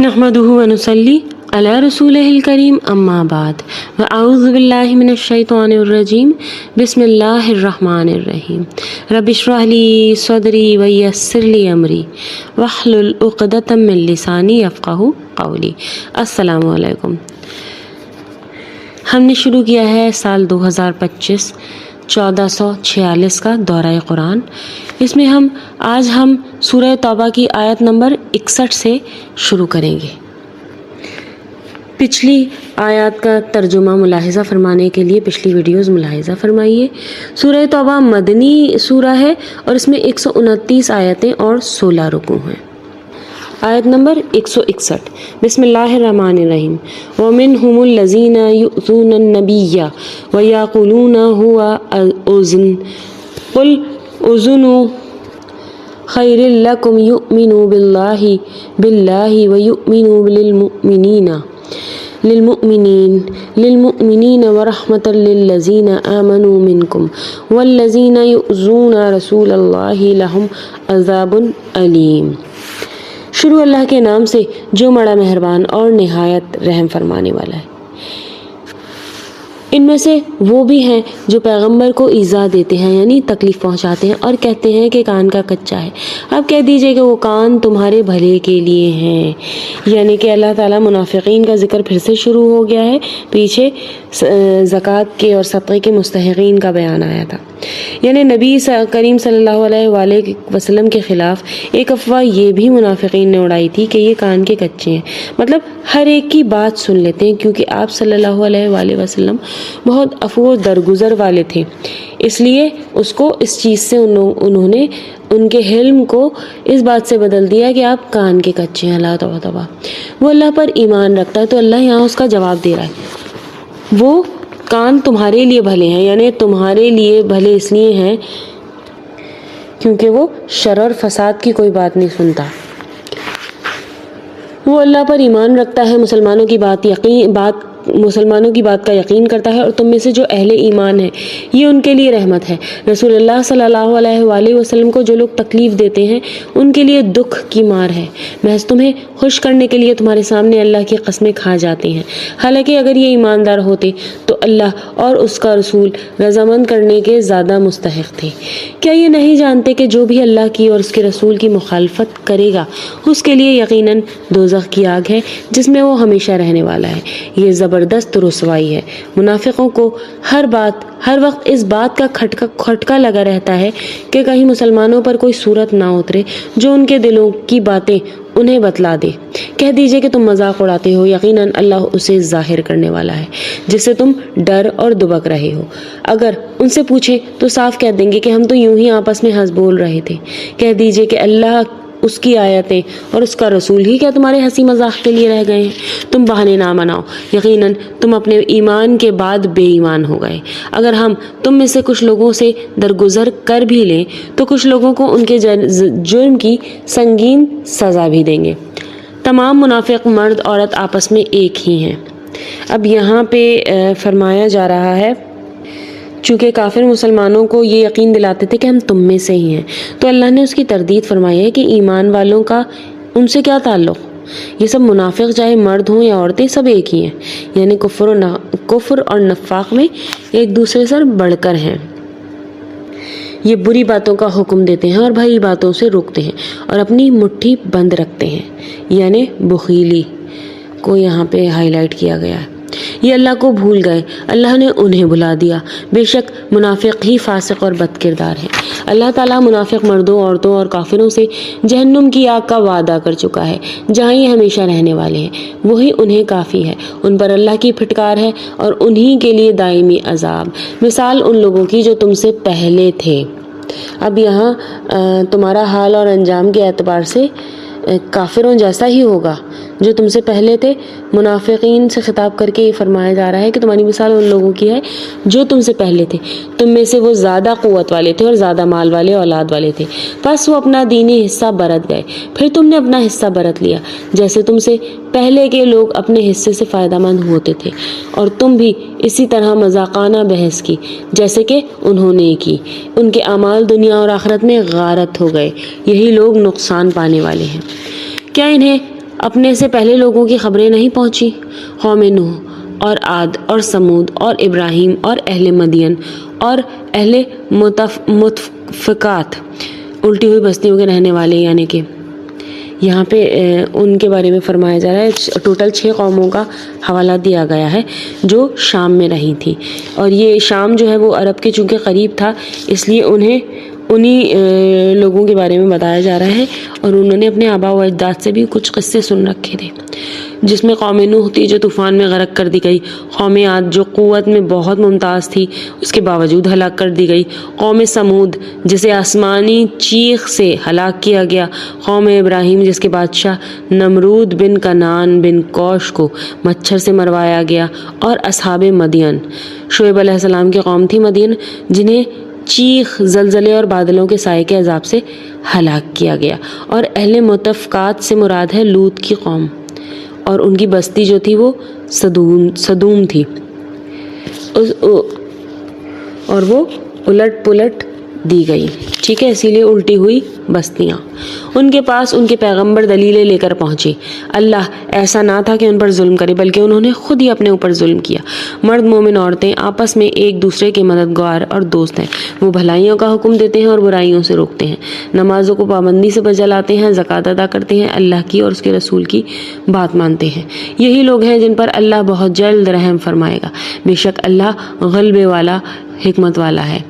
نحمدہ ونصلی علی رسولہ الکریم اما بعد واعوذ باللہ من الشیطان الرجیم بسم اللہ الرحمن الرحیم رب اشرح لی صدری ویسر لی امری واحلل عقدۃ من لسانی یفقہوا قولی۔ السلام علیکم۔ ہم نے شروع کیا ہے سال 2025 1446 کا دورہ قرآن۔ اس میں آج ہم سورہ توبہ کی آیت نمبر 61 سے شروع کریں گے۔ پچھلی آیات کا ترجمہ ملاحظہ فرمانے کے لیے پچھلی ویڈیوز ملاحظہ فرمائیے۔ سورہ توبہ مدنی سورہ ہے اور اس میں 129 آیتیں اور 16 رکوع ہیں۔ آیت نمبر 161، بسم اللہ الرحمن الرحیم۔ وَمِنْهُمُ الَّذِينَ يُؤْذُونَ النَّبِيَّ وَيَقُولُونَ هُوَ أُذُنٌ قُلْ أُذُنُ خَيْرٌ لَكُمْ يُؤْمِنُ بِاللَّهِ وَيُؤْمِنُ لِلْمُؤْمِنِينَ وَرَحْمَةً لِلَّذِينَ آمَنُوا مِنْكُمْ وَالَّذِينَ يُؤْذُونَ رَسُولَ اللَّهِ لَهُمْ عَذَابٌ أَلِيمٌ۔ شروع اللہ کے نام سے جو بڑا مہربان اور نہایت رحم فرمانے والا ہے۔ ان میں سے وہ بھی ہیں جو پیغمبر کو ایذا دیتے ہیں، یعنی تکلیف پہنچاتے ہیں اور کہتے ہیں کہ کان کا کچا ہے۔ اب کہہ دیجئے کہ وہ کان تمہارے بھلے کے لیے ہیں، یعنی کہ اللہ تعالیٰ منافقین کا ذکر پھر سے شروع ہو گیا ہے۔ پیچھے زکوٰۃ کے اور صدقے کے مستحقین کا بیان آیا تھا، یعنی نبی کریم صلی اللہ علیہ وآلہ وسلم کے خلاف ایک افواہ یہ بھی منافقین نے اڑائی تھی کہ یہ کان کے کچے ہیں، مطلب ہر ایک کی بات سن لیتے ہیں، کیونکہ آپ صلی اللہ علیہ وآلہ وسلم بہت عفو و درگزر والے تھے، اس لیے اس کو اس چیز سے انہوں نے ان کے حلم کو اس بات سے بدل دیا کہ آپ کان کے کچے ہیں۔ اللہ توبہ، وہ اللہ پر ایمان رکھتا ہے تو اللہ یہاں اس کا جواب دے رہا ہے، وہ کان تمہارے لیے بھلے ہیں، یعنی تمہارے لیے بھلے اس لیے ہیں کیونکہ وہ شر اور فساد کی کوئی بات نہیں سنتا۔ وہ اللہ پر ایمان رکھتا ہے، مسلمانوں کی بات کا یقین کرتا ہے، اور تم میں سے جو اہل ایمان ہیں یہ ان کے لیے رحمت ہے۔ رسول اللہ صلی اللہ علیہ وآلہ وسلم کو جو لوگ تکلیف دیتے ہیں ان کے لیے دکھ کی مار ہے، محض تمہیں خوش کرنے کے لیے تمہارے سامنے اللہ کی قسمیں کھا جاتے ہیں، حالانکہ اگر یہ ایماندار ہوتے تو اللہ اور اس کا رسول رضامند کرنے کے زیادہ مستحق تھے۔ کیا یہ نہیں جانتے کہ جو بھی اللہ کی اور اس کے رسول کی مخالفت کرے گا اس کے لیے یقیناً دوزخ کی آگ ہے جس میں وہ ہمیشہ رہنے والا ہے۔ یہ زبردست رسوائی ہے۔ منافقوں کو ہر وقت اس بات کا کھٹکا لگا رہتا ہے کہ کہیں مسلمانوں پر کوئی صورت نہ اترے جو ان کے دلوں کی باتیں انہیں بتلا دے۔ کہہ دیجئے کہ تم مذاق اڑاتے ہو، یقیناً اللہ اسے ظاہر کرنے والا ہے جس سے تم ڈر اور دبک رہے ہو۔ اگر ان سے پوچھیں تو صاف کہہ دیں گے کہ ہم تو یوں ہی آپس میں ہنس بول رہے تھے۔ کہہ دیجئے کہ اللہ، اس کی آیتیں اور اس کا رسول ہی کیا تمہارے ہنسی مذاق کے لیے رہ گئے ہیں؟ تم بہانے نہ بناؤ، یقیناً تم اپنے ایمان کے بعد بے ایمان ہو گئے۔ اگر ہم تم میں سے کچھ لوگوں سے درگزر کر بھی لیں تو کچھ لوگوں کو ان کے جرم کی سنگین سزا بھی دیں گے۔ تمام منافق مرد عورت آپس میں ایک ہی ہیں۔ اب یہاں پہ فرمایا جا رہا ہے چونکہ کافر مسلمانوں کو یہ یقین دلاتے تھے کہ ہم تم میں سے ہی ہیں، تو اللہ نے اس کی تردید فرمائی ہے کہ ایمان والوں کا ان سے کیا تعلق؟ یہ سب منافق چاہے مرد ہوں یا عورتیں سب ایک ہی ہیں، یعنی کفر اور نفاق میں ایک دوسرے سے بڑھ کر ہیں۔ یہ بری باتوں کا حکم دیتے ہیں اور بھلی باتوں سے روکتے ہیں اور اپنی مٹھی بند رکھتے ہیں، یعنی بخیلی کو یہاں پہ ہائی لائٹ کیا گیا ہے۔ یہ اللہ کو بھول گئے، اللہ نے انہیں بھلا دیا۔ بے شک منافق ہی فاسق اور بد کردار ہیں۔ اللہ تعالیٰ منافق مردوں، عورتوں اور کافروں سے جہنم کی آگ کا وعدہ کر چکا ہے جہاں یہ ہمیشہ رہنے والے ہیں، وہی انہیں کافی ہے۔ ان پر اللہ کی پھٹکار ہے اور انہی کے لیے دائمی عذاب۔ مثال ان لوگوں کی جو تم سے پہلے تھے۔ اب یہاں تمہارا حال اور انجام کے اعتبار سے کافروں جیسا ہی ہوگا جو تم سے پہلے تھے۔ منافقین سے خطاب کر کے یہ فرمایا جا رہا ہے کہ تمہاری مثال ان لوگوں کی ہے جو تم سے پہلے تھے، تم میں سے وہ زیادہ قوت والے تھے اور زیادہ مال والے اولاد والے تھے، پس وہ اپنا دینی حصہ برت گئے، پھر تم نے اپنا حصہ برت لیا، جیسے تم سے پہلے کے لوگ اپنے حصے سے فائدہ مند ہوتے تھے، اور تم بھی اسی طرح مذاقانہ بحث کی جیسے کہ انہوں نے کی۔ ان کے اعمال دنیا اور آخرت میں غارت ہو گئے، یہی لوگ نقصان پانے والے ہیں۔ کیا انہیں اپنے سے پہلے لوگوں کی خبریں نہیں پہنچی؟ قوم نوح اور عاد اور سمود اور ابراہیم اور اہل مدین اور اہل متفقات، الٹی ہوئی بستیوں کے رہنے والے، یعنی کہ یہاں پہ ان کے بارے میں فرمایا جا رہا ہے۔ ٹوٹل 6 قوموں کا حوالہ دیا گیا ہے جو شام میں رہی تھی، اور یہ شام جو ہے وہ عرب کے چونکہ قریب تھا، اس لیے انہیں لوگوں کے بارے میں بتایا جا رہا ہے، اور انہوں نے اپنے آباء و اجداد سے بھی کچھ قصے سن رکھے تھے، جس میں قوم نوح تھی جو طوفان میں غرق کر دی گئی، قوم عاد جو قوت میں بہت ممتاز تھی اس کے باوجود ہلاک کر دی گئی، قوم سمود جسے آسمانی چیخ سے ہلاک کیا گیا، قوم ابراہیم جس کے بادشاہ نمرود بن کنعان بن کوش کو مچھر سے مروایا گیا، اور اصحاب مدین، شعیب علیہ السلام کی قوم تھی مدین، جنہیں چیخ، زلزلے اور بادلوں کے سائے کے عذاب سے ہلاک کیا گیا، اور اہل متفقات سے مراد ہے لوط کی قوم، اور ان کی بستی جو تھی وہ صدوم تھی، اور وہ الٹ پلٹ دی گئی، ٹھیک ہے، اسی لیے الٹی ہوئی بستیاں۔ ان کے پاس ان کے پیغمبر دلیلیں لے کر پہنچے، اللہ ایسا نہ تھا کہ ان پر ظلم کرے، بلکہ انہوں نے خود ہی اپنے اوپر ظلم کیا۔ مرد مومن عورتیں آپس میں ایک دوسرے کے مددگار اور دوست ہیں، وہ بھلائیوں کا حکم دیتے ہیں اور برائیوں سے روکتے ہیں، نمازوں کو پابندی سے بجا لاتے ہیں، زکوٰۃ ادا کرتے ہیں، اللہ کی اور اس کے رسول کی بات مانتے ہیں، یہی لوگ ہیں جن پر اللہ بہت جلد رحم فرمائے گا، بے شک اللہ غلبے والا، حکمت والا ہے۔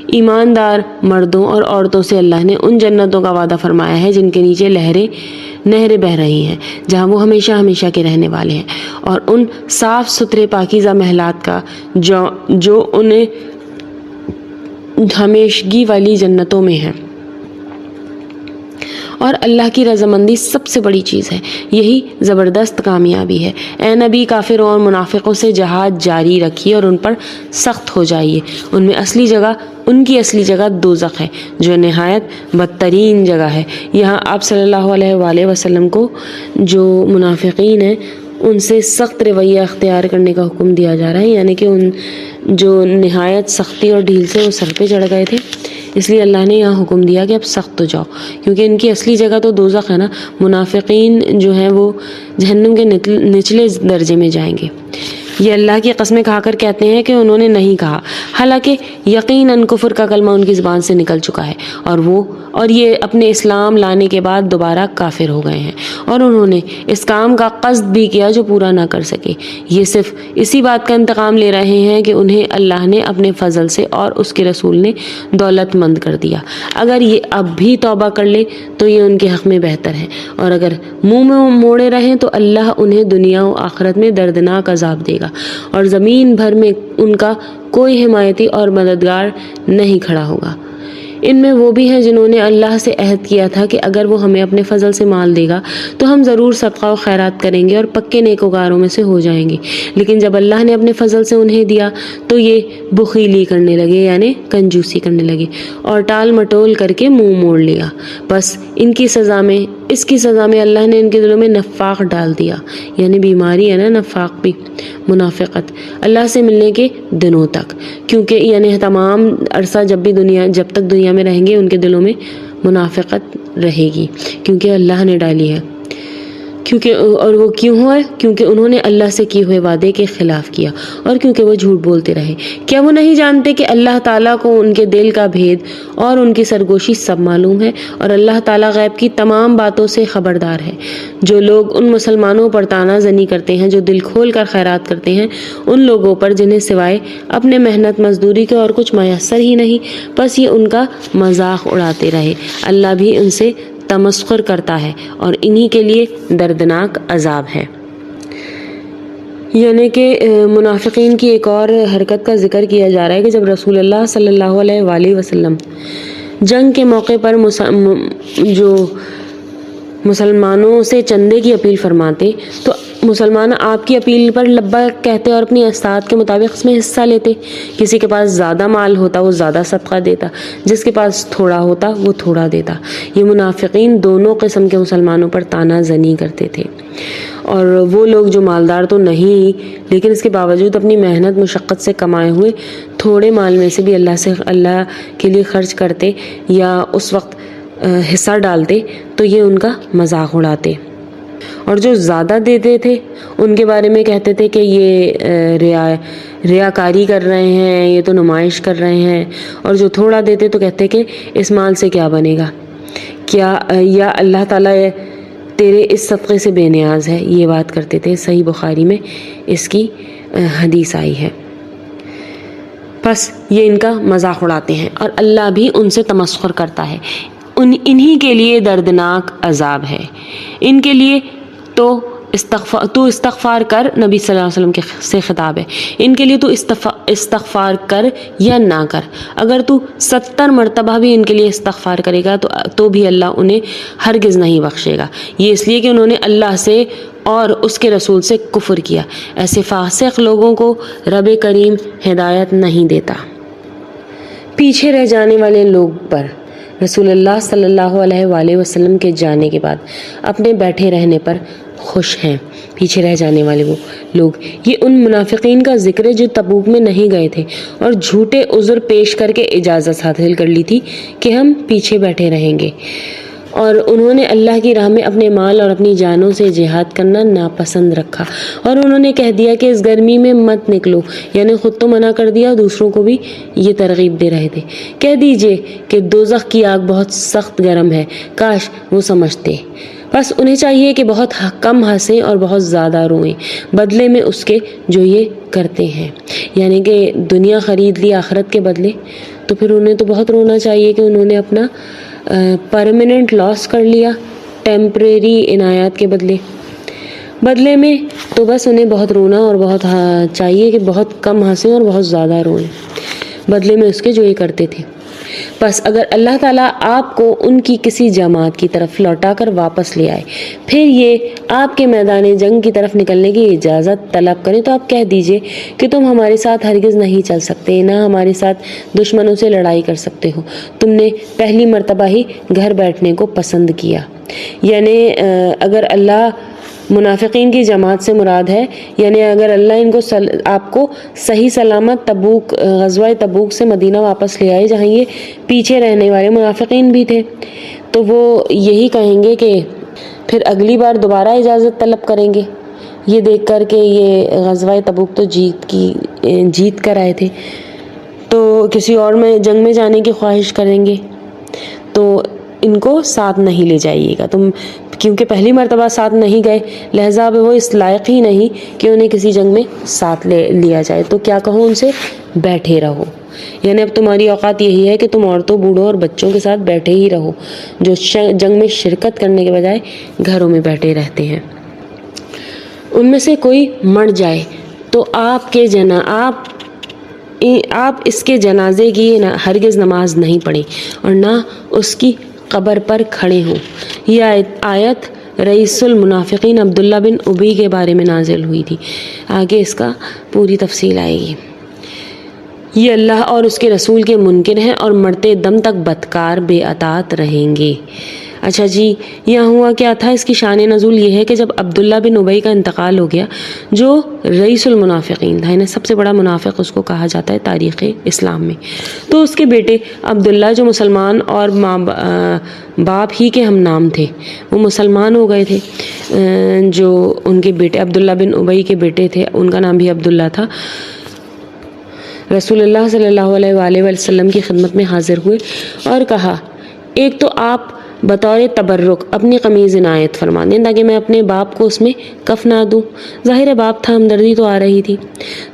ایماندار مردوں اور عورتوں سے اللہ نے ان جنتوں کا وعدہ فرمایا ہے جن کے نیچے نہریں بہہ رہی ہیں، جہاں وہ ہمیشہ ہمیشہ کے رہنے والے ہیں، اور ان صاف ستھرے پاکیزہ محلات کا جو انہیں ہمیشگی والی جنتوں میں ہے، اور اللہ کی رضامندی سب سے بڑی چیز ہے، یہی زبردست کامیابی ہے۔ اے نبی، کافروں اور منافقوں سے جہاد جاری رکھیے اور ان پر سخت ہو جائیے، ان کی اصلی جگہ دوزخ ہے جو نہایت بدترین جگہ ہے۔ یہاں آپ صلی اللہ علیہ وآلہ وسلم کو جو منافقین ہیں ان سے سخت رویہ اختیار کرنے کا حکم دیا جا رہا ہے، یعنی کہ ان جو نہایت سختی اور ڈھیل سے وہ سر پہ چڑھ گئے تھے، اس لیے اللہ نے یہاں حکم دیا کہ اب سخت ہو جاؤ، کیونکہ ان کی اصلی جگہ تو دوزخ ہے نا۔ منافقین جو ہیں وہ جہنم کے نچلے درجے میں جائیں گے۔ یہ اللہ کی قسمیں کھا کر کہتے ہیں کہ انہوں نے نہیں کہا، حالانکہ یقیناً کفر کا کلمہ ان کی زبان سے نکل چکا ہے، اور یہ اپنے اسلام لانے کے بعد دوبارہ کافر ہو گئے ہیں، اور انہوں نے اس کام کا قصد بھی کیا جو پورا نہ کر سکے۔ یہ صرف اسی بات کا انتقام لے رہے ہیں کہ انہیں اللہ نے اپنے فضل سے اور اس کے رسول نے دولت مند کر دیا۔ اگر یہ اب بھی توبہ کر لے تو یہ ان کے حق میں بہتر ہے، اور اگر منہ موڑے رہیں تو اللہ انہیں دنیا و آخرت میں دردناک عذاب دے گا، اور زمین بھر میں ان کا کوئی حمایتی اور مددگار نہیں کھڑا ہوگا۔ ان میں وہ بھی ہیں جنہوں نے اللہ سے عہد کیا تھا کہ اگر وہ ہمیں اپنے فضل سے مال دے گا تو ہم ضرور صدقہ و خیرات کریں گے اور پکے نیکوکاروں میں سے ہو جائیں گے، لیکن جب اللہ نے اپنے فضل سے انہیں دیا تو یہ بخیلی کرنے لگے، یعنی کنجوسی کرنے لگے، اور ٹال مٹول کر کے منہ موڑ لیا۔ بس اس کی سزا میں اللہ نے ان کے دلوں میں نفاق ڈال دیا، یعنی بیماری ہے نا نفاق بھی، منافقت، اللہ سے ملنے کے دنوں تک، کیونکہ یعنی تمام عرصہ جب تک دنیا میں رہیں گے ان کے دلوں میں منافقت رہے گی، کیونکہ اللہ نے ڈالی ہے، اور وہ کیوں ہے؟ کیونکہ انہوں نے اللہ سے کیے ہوئے وعدے کے خلاف کیا، اور کیونکہ وہ جھوٹ بولتے رہے۔ کیا وہ نہیں جانتے کہ اللہ تعالیٰ کو ان کے دل کا بھید اور ان کی سرگوشی سب معلوم ہے، اور اللہ تعالیٰ غیب کی تمام باتوں سے خبردار ہے۔ جو لوگ ان مسلمانوں پر طعنہ زنی کرتے ہیں جو دل کھول کر خیرات کرتے ہیں، ان لوگوں پر جنہیں سوائے اپنے محنت مزدوری کے اور کچھ میسر ہی نہیں، بس یہ ان کا مذاق اڑاتے رہے، اللہ بھی ان سے تمسخر کرتا ہے اور انہی کے لیے دردناک عذاب ہے۔ یعنی کہ منافقین کی ایک اور حرکت کا ذکر کیا جا رہا ہے کہ جب رسول اللہ صلی اللہ علیہ وآلہ وسلم جنگ کے موقع پر جو مسلمانوں سے چندے کی اپیل فرماتے تو مسلمان آپ کی اپیل پر لبیک کہتے اور اپنی استطاعت کے مطابق اس میں حصہ لیتے۔ کسی کے پاس زیادہ مال ہوتا وہ زیادہ صدقہ دیتا، جس کے پاس تھوڑا ہوتا وہ تھوڑا دیتا۔ یہ منافقین دونوں قسم کے مسلمانوں پر طعنہ زنی کرتے تھے، اور وہ لوگ جو مالدار تو نہیں لیکن اس کے باوجود اپنی محنت مشقت سے کمائے ہوئے تھوڑے مال میں سے بھی اللہ کے لیے خرچ کرتے یا اس وقت حصہ ڈالتے تو یہ ان کا مذاق اڑاتے۔ اور جو زیادہ دیتے تھے ان کے بارے میں کہتے تھے کہ یہ ریاکاری کر رہے ہیں، یہ تو نمائش کر رہے ہیں، اور جو تھوڑا دیتے تو کہتے کہ اس مال سے کیا بنے گا، کیا یا اللہ تعالیٰ تیرے اس صدقے سے بے نیاز ہے، یہ بات کرتے تھے۔ صحیح بخاری میں اس کی حدیث آئی ہے۔ بس یہ ان کا مذاق اڑاتے ہیں اور اللہ بھی ان سے تمسخر کرتا ہے۔ انہی کے لیے دردناک عذاب ہے، ان کے لیے تو استغفار کر، نبی صلی اللہ علیہ وسلم سے خطاب ہے، ان کے لیے تو استغفار کر یا نہ کر، اگر تو 70 مرتبہ بھی ان کے لیے استغفار کرے گا تو بھی اللہ انہیں ہرگز نہیں بخشے گا۔ یہ اس لیے کہ انہوں نے اللہ سے اور اس کے رسول سے کفر کیا۔ ایسے فاسق لوگوں کو رب کریم ہدایت نہیں دیتا۔ پیچھے رہ جانے والے لوگ پر رسول اللہ صلی اللہ علیہ وآلہ وسلم کے جانے کے بعد اپنے بیٹھے رہنے پر خوش ہیں۔ پیچھے رہ جانے والے وہ لوگ، یہ ان منافقین کا ذکر ہے جو تبوک میں نہیں گئے تھے اور جھوٹے عذر پیش کر کے اجازت حاصل کر لی تھی کہ ہم پیچھے بیٹھے رہیں گے، اور انہوں نے اللہ کی راہ میں اپنے مال اور اپنی جانوں سے جہاد کرنا ناپسند رکھا، اور انہوں نے کہہ دیا کہ اس گرمی میں مت نکلو، یعنی خود تو منع کر دیا، دوسروں کو بھی یہ ترغیب دے رہے تھے۔ کہہ دیجئے کہ دوزخ کی آگ بہت سخت گرم ہے، کاش وہ سمجھتے۔ بس انہیں چاہیے کہ بہت کم ہنسیں اور بہت زیادہ روئیں بدلے میں اس کے جو یہ کرتے ہیں، یعنی کہ دنیا خرید لی آخرت کے بدلے، تو پھر انہیں تو بہت رونا چاہیے کہ انہوں نے اپنا پرماننٹ لاس کر لیا ٹیمپریری عنایات کے بدلے میں، تو بس انہیں بہت رونا اور بہت چاہیے کہ بہت کم ہنسیں اور بہت زیادہ روئیں بدلے میں اس کے جو یہ کرتے تھے۔ بس اگر اللہ تعالیٰ آپ کو ان کی کسی جماعت کی طرف لوٹا کر واپس لے آئے، پھر یہ آپ کے میدان جنگ کی طرف نکلنے کی اجازت طلب کریں، تو آپ کہہ دیجئے کہ تم ہمارے ساتھ ہرگز نہیں چل سکتے، نہ ہمارے ساتھ دشمنوں سے لڑائی کر سکتے ہو، تم نے پہلی مرتبہ ہی گھر بیٹھنے کو پسند کیا۔ یعنی اگر اللہ منافقین کی جماعت سے مراد ہے، یعنی اگر اللہ ان کو آپ کو صحیح سلامت غزوہ تبوک سے مدینہ واپس لے آئے جہاں یہ پیچھے رہنے والے منافقین بھی تھے، تو وہ یہی کہیں گے کہ پھر اگلی بار دوبارہ اجازت طلب کریں گے، یہ دیکھ کر کہ یہ غزوہ تبوک تو جیت کر آئے تھے، تو کسی اور میں جنگ میں جانے کی خواہش کریں گے، تو ان کو ساتھ نہیں لے جائیے گا تم، کیونکہ پہلی مرتبہ ساتھ نہیں گئے، لہذا وہ اس لائق ہی نہیں کہ انہیں کسی جنگ میں ساتھ لیا جائے، تو کیا کہو ان سے، بیٹھے رہو۔ یعنی اب تمہاری اوقات یہی ہے کہ تم عورتوں، بوڑھوں اور بچوں کے ساتھ بیٹھے ہی رہو، جو جنگ میں شرکت کرنے کے بجائے گھروں میں بیٹھے رہتے ہیں۔ ان میں سے کوئی مر جائے تو آپ اس کے جنازے کی ہرگز نماز نہیں پڑھیں اور نہ اس کی قبر پر کھڑے ہوں۔ یہ آیت رئیس المنافقین عبداللہ بن ابی کے بارے میں نازل ہوئی تھی، آگے اس کا پوری تفصیل آئے گی۔ یہ اللہ اور اس کے رسول کے منکر ہیں اور مرتے دم تک بدکار بے اطاعت رہیں گے۔ اچھا جی، یہاں ہوا کیا تھا، اس کی شان نزول یہ ہے کہ جب عبداللہ بن ابی کا انتقال ہو گیا، جو رئیس المنافقین تھا، یعنی سب سے بڑا منافق اس کو کہا جاتا ہے تاریخ اسلام میں، تو اس کے بیٹے عبداللہ جو مسلمان اور ماں باپ ہی کے ہم نام تھے، وہ مسلمان ہو گئے تھے۔ جو ان کے بیٹے عبداللہ بن ابی کے بیٹے تھے، ان کا نام بھی عبداللہ تھا، رسول اللہ صلی اللہ علیہ وآلہ وسلم کی خدمت میں حاضر ہوئے اور کہا، ایک تو آپ بطور تبرک اپنی قمیض عنایت فرما دیں تاکہ میں اپنے باپ کو اس میں کفنا دوں، ظاہر باپ تھا، ہمدردی تو آ رہی تھی۔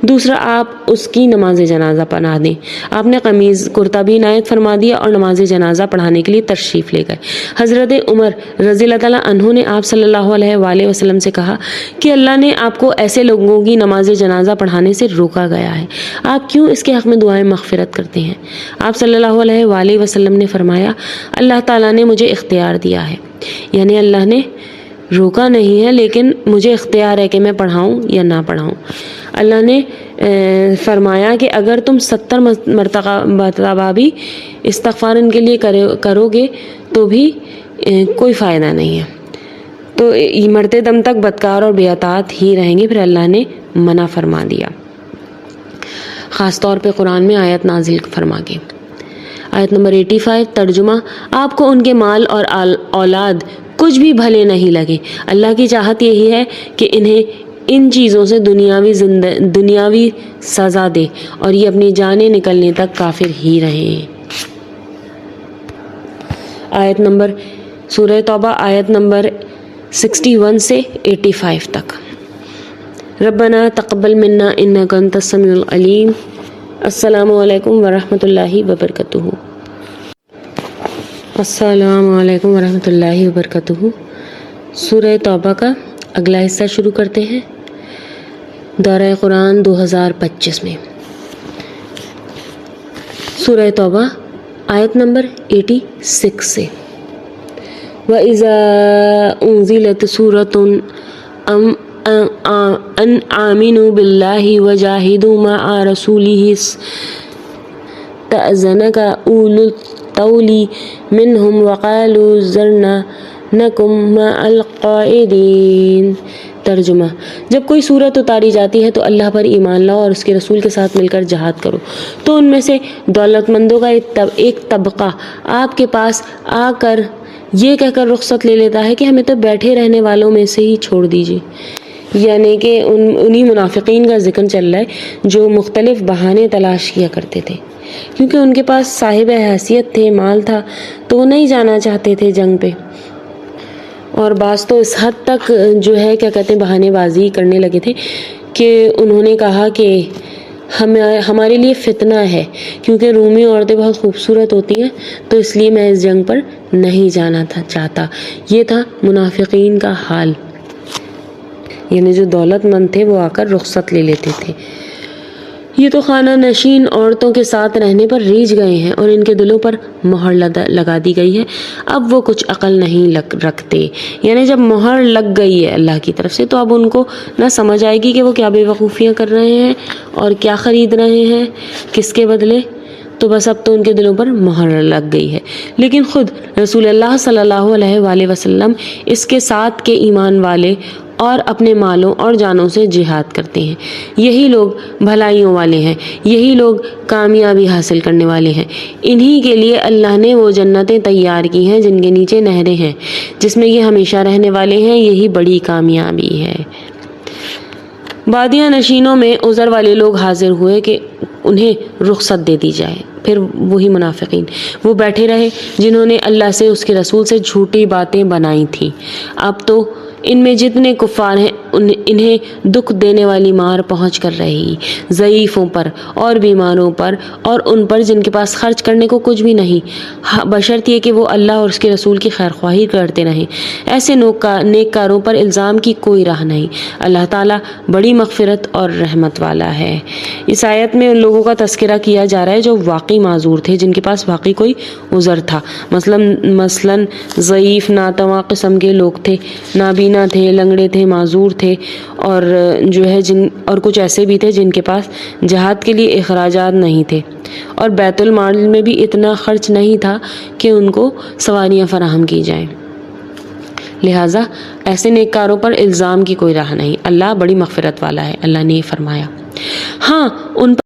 دوسرا، آپ اس کی نماز جنازہ پڑھا دیں۔ آپ نے قمیض کرتا بھی عنایت فرما دیا اور نماز جنازہ پڑھانے کے لیے تشریف لے گئے۔ حضرت عمر رضی اللہ تعالیٰ عنہ نے آپ صلی اللہ علیہ وآلہ وسلم سے کہا کہ اللہ نے آپ کو ایسے لوگوں کی نماز جنازہ پڑھانے سے روکا گیا ہے، آپ کیوں اس کے حق میں دعائیں مغفرت کرتے ہیں؟ آپ صلی اللہ علیہ وآلہ وسلم نے فرمایا، اللہ تعالیٰ نے مجھے اختیار دیا ہے، یعنی اللہ نے روکا نہیں ہے لیکن مجھے اختیار ہے کہ میں پڑھاؤں یا نہ پڑھاؤں۔ اللہ نے فرمایا کہ اگر تم 70 مرتبہ بھی استغفار ان کے لیے کرو گے تو بھی کوئی فائدہ نہیں ہے، تو مرتے دم تک بدکار اور بے اطاعت ہی رہیں گے۔ پھر اللہ نے منع فرما دیا، خاص طور پہ قرآن میں آیت نازل فرما کے۔ آیت نمبر 85 ترجمہ، آپ کو ان کے مال اور اولاد کچھ بھی بھلے نہیں لگے۔ اللہ کی چاہت یہی ہے کہ انہیں ان چیزوں سے دنیاوی سزا دے اور یہ اپنی جانیں نکلنے تک کافر ہی رہیں۔ آیت نمبر سورہ توبہ آیت نمبر 61 سے 85 تک۔ ربنا تقبل منا انک انت السمیع العلیم۔ السلام علیکم ورحمۃ اللہ وبرکاتہ۔ السلام علیکم ورحمۃ اللہ وبرکاتہ۔ سورہ توبہ کا اگلا حصہ شروع کرتے ہیں۔ دورہ قرآن 2025 میں سورہ توبہ آیت نمبر 86 سے۔ وَإِذَا أُنزِلَتْ سُورَةٌ أَنْ آمِنُوا بِاللَّهِ وَجَاهِدُوا مَعَ رَسُولِهِ اسْتَأْذَنَكَ أُولُو الطَّوْلِ مِنْهُمْ وَقَالُوا ذَرْنَا نَكُن مَعَ الْقَاعِدِينَ۔ ترجمہ: جب کوئی سورت اتاری جاتی ہے تو اللہ پر ایمان لاؤ اور اس کے رسول کے ساتھ مل کر جہاد کرو، تو ان میں سے دولت مندوں کا ایک طبقہ آپ کے پاس آ کر یہ کہہ کر رخصت لے لیتا ہے کہ ہمیں تو بیٹھے رہنے والوں میں سے ہی چھوڑ دیجیے۔ یعنی کہ انہی منافقین کا ذکر چل رہا ہے جو مختلف بہانے تلاش کیا کرتے تھے، کیونکہ ان کے پاس صاحب حیثیت تھے، مال تھا، تو وہ نہیں جانا چاہتے تھے جنگ پہ، اور بعض تو اس حد تک جو ہے کیا کہتے ہیں بہانے بازی کرنے لگے تھے کہ انہوں نے کہا کہ ہمارے لیے فتنہ ہے، کیونکہ رومی عورتیں بہت خوبصورت ہوتی ہیں، تو اس لیے میں اس جنگ پر نہیں جانا چاہتا۔ یہ تھا منافقین کا حال، یعنی جو دولت مند تھے وہ آ کر رخصت لے لیتے تھے۔ یہ تو خانہ نشین عورتوں کے ساتھ رہنے پر ریجھ گئے ہیں اور ان کے دلوں پر مہر لگا دی گئی ہے، اب وہ کچھ عقل نہیں رکھتے۔ یعنی جب مہر لگ گئی ہے اللہ کی طرف سے تو اب ان کو نہ سمجھ آئے گی کہ وہ کیا بے وقوفیاں کر رہے ہیں اور کیا خرید رہے ہیں کس کے بدلے، تو بس اب تو ان کے دلوں پر مہر لگ گئی ہے۔ لیکن خود رسول اللہ صلی اللہ علیہ وآلہ وسلم اس کے ساتھ کے ایمان والے اور اپنے مالوں اور جانوں سے جہاد کرتے ہیں، یہی لوگ بھلائیوں والے ہیں، یہی لوگ کامیابی حاصل کرنے والے ہیں۔ انہی کے لیے اللہ نے وہ جنتیں تیار کی ہیں جن کے نیچے نہریں ہیں، جس میں یہ ہمیشہ رہنے والے ہیں، یہی بڑی کامیابی ہے۔ بادیہ نشینوں میں عذر والے لوگ حاضر ہوئے کہ انہیں رخصت دے دی جائے، پھر وہی منافقین وہ بیٹھے رہے جنہوں نے اللہ سے اس کے رسول سے جھوٹی باتیں بنائی تھیں۔ اب تو ان میں جتنے کفار ہیں انہیں دکھ دینے والی مار پہنچ کر رہی، ضعیفوں پر اور بیماروں پر اور ان پر جن کے پاس خرچ کرنے کو کچھ بھی نہیں، بشرط یہ کہ وہ اللہ اور اس کے رسول کی خیر خواہی کرتے رہیں۔ ایسے نیک کاروں پر الزام کی کوئی راہ نہیں، اللہ تعالیٰ بڑی مغفرت اور رحمت والا ہے۔ اس آیت میں ان لوگوں کا تذکرہ کیا جا رہا ہے جو واقعی معذور تھے، جن کے پاس واقعی کوئی عذر تھا، مثلاً ضعیف ناتواں قسم کے لوگ تھے، نابینا تھے، لنگڑے تھے، معذور تھے، اور جو ہے اور کچھ ایسے بھی تھے جن کے پاس جہاد کے لیے اخراجات نہیں تھے اور بیت المال میں بھی اتنا خرچ نہیں تھا کہ ان کو سواریاں فراہم کی جائیں۔ لہٰذا ایسے نیک کاروں پر الزام کی کوئی راہ نہیں، اللہ بڑی مغفرت والا ہے۔ اللہ نے یہ فرمایا، ہاں ان پر